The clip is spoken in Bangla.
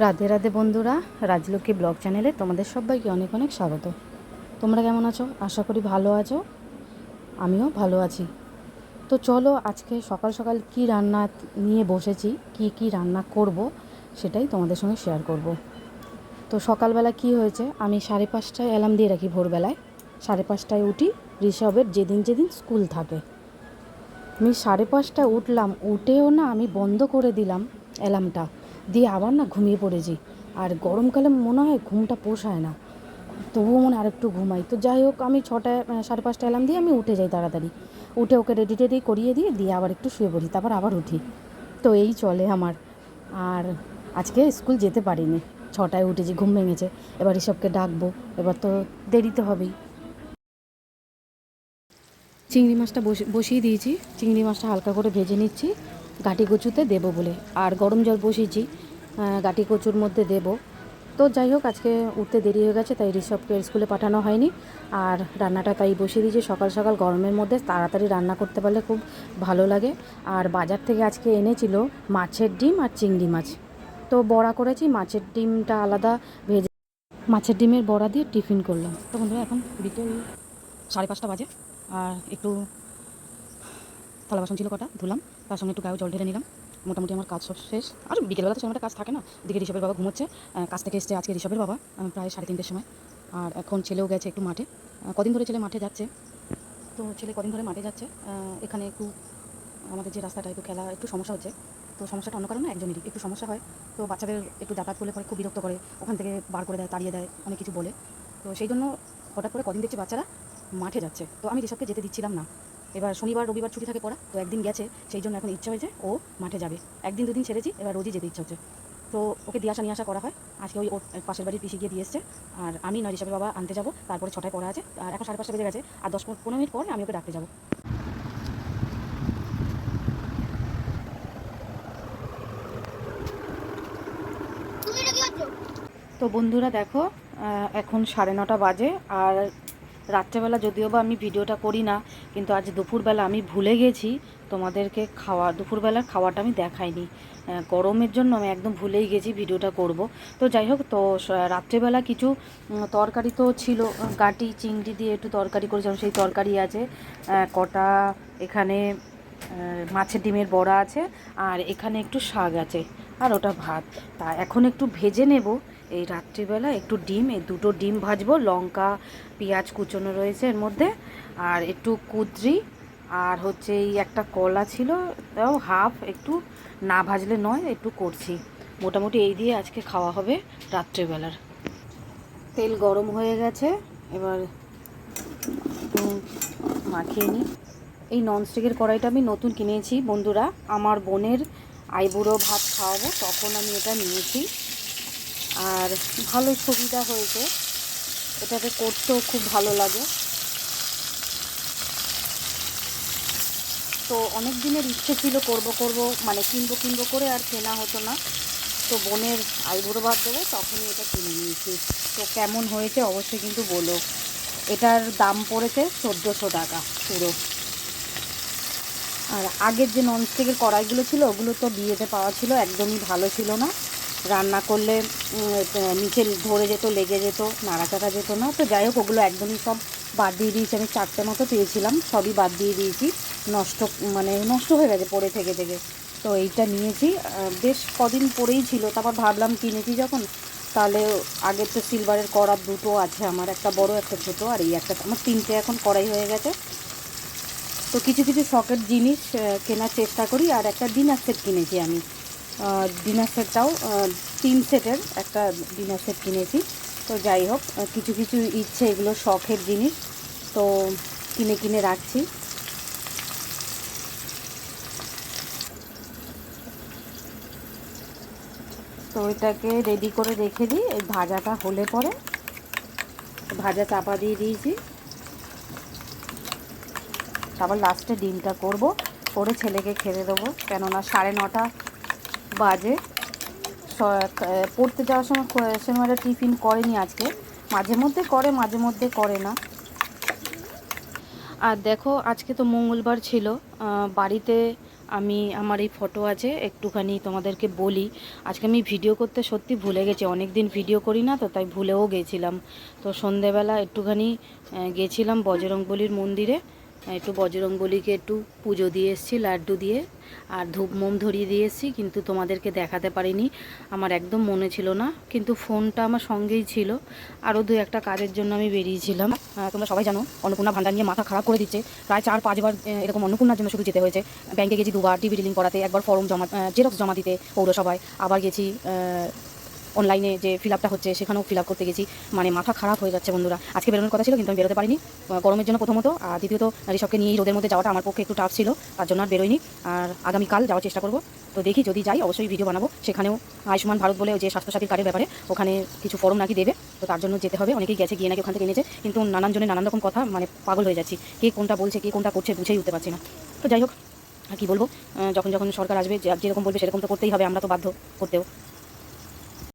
রাধে রাধে বন্ধুরা, রাজলক্ষ্মী ব্লগ চ্যানেলে তোমাদের সবাইকে অনেক অনেক স্বাগত। তোমরা কেমন আছো? আশা করি ভালো আছো। আমিও ভালো আছি। তো চলো আজকে সকাল সকাল কি রান্না নিয়ে বসেছি, কি রান্না করব সেটাই তোমাদের সঙ্গে শেয়ার করব। তো সকালবেলা কি হয়েছে, আমি 5:30টায় অ্যালার্ম দিয়ে রাখি। ভোরবেলায় 5:30টায় উঠি, ঋষভের যেদিন যেদিন স্কুল থাকে। আমি 5:30টায় উঠলাম, উঠেও না আমি বন্ধ করে দিলাম অ্যালার্মটা, দিয়ে আবার না ঘুমিয়ে পড়েছি। আর গরমকালে মনে হয় ঘুমটা পোষায় না, তবুও মনে আরেকটু ঘুমাই। তো যাই হোক, আমি 5:30 অ্যালার্ম দিয়ে আমি উঠে যাই তাড়াতাড়ি। উঠে ওকে রেডি টেডি করিয়ে দিয়ে আবার একটু শুয়ে পড়ি, তারপর আবার উঠি। তো এই চলে আমার। আর আজকে স্কুল যেতে পারিনি, 6টায় উঠেছি, ঘুম ভেঙেছে। এবার এসবকে ডাকবো, এবার তো দেরিতে হবেই। চিংড়ি মাছটা বসিয়ে দিয়েছি। চিংড়ি মাছটা হালকা করে ভেজে নিচ্ছি, গাঁটি কচুতে দেবো বলে। আর গরম জল বসিয়েছি, গাঁটি কচুর মধ্যে দেবো। তো যাই হোক, আজকে উঠতে দেরি হয়ে গেছে, তাই ঋষভকে স্কুলে পাঠানো হয়নি। আর রান্নাটা তাই বসিয়ে দিয়েছি। সকাল সকাল গরমের মধ্যে তাড়াতাড়ি রান্না করতে পারলে খুব ভালো লাগে। আর বাজার থেকে আজকে এনেছিল মাছের ডিম আর চিংড়ি মাছ। তো বড়া করেছি, মাছের ডিমটা আলাদা ভেজে মাছের ডিমের বড়া দিয়ে টিফিন করলাম। তো বন্ধুরা, এখন বিকেল 5:30 বাজে। আর একটু থালা বাসন ছিল কটা, ধুলাম। তার সঙ্গে একটু গায়ে জল ঢেলে নিলাম। মোটামুটি আমার কাজ সব শেষ। আর বিকেলবেলা তো সেরকম একটা কাজ থাকে না। দিকে ঋষভের বাবা ঘুমোচ্ছে, কাজ থেকে এসছে আজকে ঋষভের বাবা প্রায় 3:30টার সময়। আর এখন ছেলেও গেছে একটু মাঠে। কদিন ধরে ছেলে মাঠে যাচ্ছে। তো ছেলে কদিন ধরে মাঠে যাচ্ছে। এখানে একটু আমাদের যে রাস্তাটা একটু খেলা একটু সমস্যা হচ্ছে। তো সমস্যাটা অন্য কারণে একজনেরই একটু সমস্যা হয়। তো বাচ্চাদের একটু যাতায়াত করলে পরে খুব বিরক্ত করে, ওখান থেকে বার করে দেয়, তাড়িয়ে দেয়, অনেক কিছু বলে। তো সেই জন্য হঠাৎ করে কদিন দেখছি বাচ্চারা মাঠে যাচ্ছে। তো আমি ঋষভকে যেতে দিচ্ছিলাম না। এবার শনিবার রবিবার ছুটি থাকে পড়া, তো একদিন গেছে, সেই জন্য এখন ইচ্ছা হয়েছে ও মাঠে যাবে। একদিন দুদিন ছেড়েছি, এবার রোজই যেতে ইচ্ছা হচ্ছে। তো ওকে দিয়ে আসা নিয়ে আসা করা হয়। আজকে ওর পাশের বাড়ির পিসি গিয়ে দিয়ে এসছে। আর আমি নয়, ঋষভের বাবা আনতে যাবো। তারপরে 6টায় পড়া আছে, আর এখন 5:30 বেজে গেছে। আর 10-15 মিনিট পর আমি ওকে ডাকতে যাবো। তো বন্ধুরা দেখো, এখন 9:30 বাজে। আর রাত্রেবেলা যদিও বা আমি ভিডিওটা করি না, কিন্তু আজ দুপুরবেলা আমি ভুলে গেছি তোমাদেরকে দুপুরবেলার খাওয়াটা আমি দেখাইনি। গরমের জন্য আমি একদম ভুলেই গেছি ভিডিওটা করব। তো যাই হোক, তো রাত্রেবেলা কিছু তরকারি তো ছিল, গাঁটি চিংড়ি দিয়ে একটু তরকারি করেছিলাম, সেই তরকারি আছে। কটা এখানে মাছের ডিমের বড়া আছে, আর এখানে একটু শাক আছে, আর ওটা ভাত। তা এখন একটু ভেজে নেব এই রাত্রিবেলা একটু ডিম, এই দুটো ডিম ভাজবো। লঙ্কা পেঁয়াজ কুচোনো রয়েছে এর মধ্যে, আর একটু কুদ্রি, আর হচ্ছে এই একটা কলা ছিল, তাও হাফ, একটু না ভাজলে নয়, একটু করছি। মোটামুটি এই দিয়ে আজকে খাওয়া হবে রাত্রিবেলার। তেল গরম হয়ে গেছে, এবার একটু মাখিয়ে নিই। এই ননস্টিকের কড়াইটা আমি নতুন কিনেছি বন্ধুরা, আমার বোনের আইবুড়ো ভাত খাওয়াবো তখন আমি এটা নিয়েছি। আর ভালোই সুবিধা হয়েছে, এটাতে করতেও খুব ভালো লাগে। তো অনেক দিনের ইচ্ছে ছিল করব মানে কিনবো করে, আর কেনা হতো না। তো বোনের আইবুড়ো ভাত দেবো তখনই এটা কিনে নিয়েছি। তো কেমন হয়েছে অবশ্যই কিন্তু বলো। এটার দাম পড়েছে 1400 টাকা পুরো। আর আগের যে ননস্টিকের কড়াইগুলো ছিল ওগুলো তো বিয়েতে পাওয়া ছিল, একদমই ভালো ছিল না। রান্না করলে নিচে ধরে যেত, লেগে যেত, নাড়াচাড়া যেত না। তো যাই হোক, ওগুলো একদমই সব বাদ দিয়ে দিয়েছি। আমি 4টে মতো পেয়েছিলাম, সবই বাদ দিয়ে দিয়েছি। নষ্ট হয়ে গেছে পড়ে থেকে থেকে। তো এইটা নিয়েছি, বেশ কদিন পরেই ছিল। তারপর ভাবলাম কিনেছি যখন, তাহলে আগের তো সিলভারের কড়া দুটো আছে আমার, একটা বড় একটা ছোটো, আর এই একটা, আমার 3টে এখন কড়াই হয়ে গেছে। তো কিছু কিছু শখের জিনিস কেনার চেষ্টা করি। আর একটা ডিনার সেট কিনেছি আমি, ডিনার সেটটাও 3 সেটের একটা ডিনার সেট কিনেছি। তো যাই হোক, কিছু কিছু ইচ্ছে, এগুলো শখের জিনিস, তো কিনে কিনে রাখছি। তো এটাকে রেডি করে রেখে দিই, এই ভাজাটা হলে পরে ভাজা চাপা দিয়ে দিয়েছি। তারপর লাস্টে ডিমটা করে ছেলেকে খেতে দেবো, কেননা 9:30 বাজে। পড়তে যাওয়ার সময় সেরকম টিফিন করেনি আজকে, মাঝে মধ্যে করে মাঝে মধ্যে করে না। আর দেখো, আজকে তো মঙ্গলবার ছিল, বাড়িতে আমি আমার এই ফটো আছে, একটুখানি তোমাদেরকে বলি। আজকে আমি ভিডিও করতে সত্যি ভুলে গেছি, অনেক দিন ভিডিও করি না তো, তাই ভুলেও গেছিলাম। তো সন্ধেবেলা একটুখানি গেছিলাম বজরংবলীর মন্দিরে, একটু বজরংবলীকে একটু পুজো দিয়ে এসেছি লাড্ডু দিয়ে, আর ধূপ মোম ধরিয়ে দিয়ে এসেছি, কিন্তু তোমাদেরকে দেখাতে পারিনি, আমার একদম মনে ছিল না। কিন্তু ফোনটা আমার সঙ্গেই ছিল, আরও দু একটা কাজের জন্য আমি বেরিয়েছিলাম। তোমরা সবাই জানো অন্নপূর্ণা ভান্ডার নিয়ে মাথা খারাপ করে দিচ্ছে, প্রায় 4-5 বার এরকম অন্নপূর্ণার জন্য শুধু যেতে হয়েছে। ব্যাংকে গেছি দুবার টিভি ডিলিং করাতে, একবার ফর্ম জমা জেরক্স জমা দিতে পৌরসভায়, আবার গেছি অনলাইনে যে ফিল আপটা হচ্ছে সেখানেও ফিল আপ করতে গেছি। মানে মাথা খারাপ হয়ে যাচ্ছে বন্ধুরা। আজকে বেরোনোর কথা ছিল কিন্তু আমি বেরোতে পারিনি, গরমের জন্য প্রথমত, আর দ্বিতীয়ত ঋষভকে নিয়ে রোদের মধ্যে যাওয়াটা আমার পক্ষে একটু টাফ ছিল, তার জন্য আর বেরোয়নি। আর আগামীকাল যাওয়ার চেষ্টা করব। তো দেখি, যদি যাই অবশ্যই ভিডিও বানাবো। সেখানেও আয়ুষ্মান ভারত বলে যে স্বাস্থ্যসাথীর কার্ডের ব্যাপারে ওখানে কিছু ফর্ম নাকি দেবে, তো তার জন্য যেতে হবে। অনেকেই গেছে, গিয়ে নাকি ওখান থেকে এনেছে, কিন্তু নানান জনের নানান রকম কথা, মানে পাগল হয়ে যাচ্ছি, কে কোনটা বলছে কে কোনটা করছে বুঝেই উঠতে পারছি না। তো যাই হোক, আর কী বলবো, যখন যখন সরকার আসবে যেরকম বলবে সেরকম তো করতেই হবে, আমরা তো বাধ্য করতেও।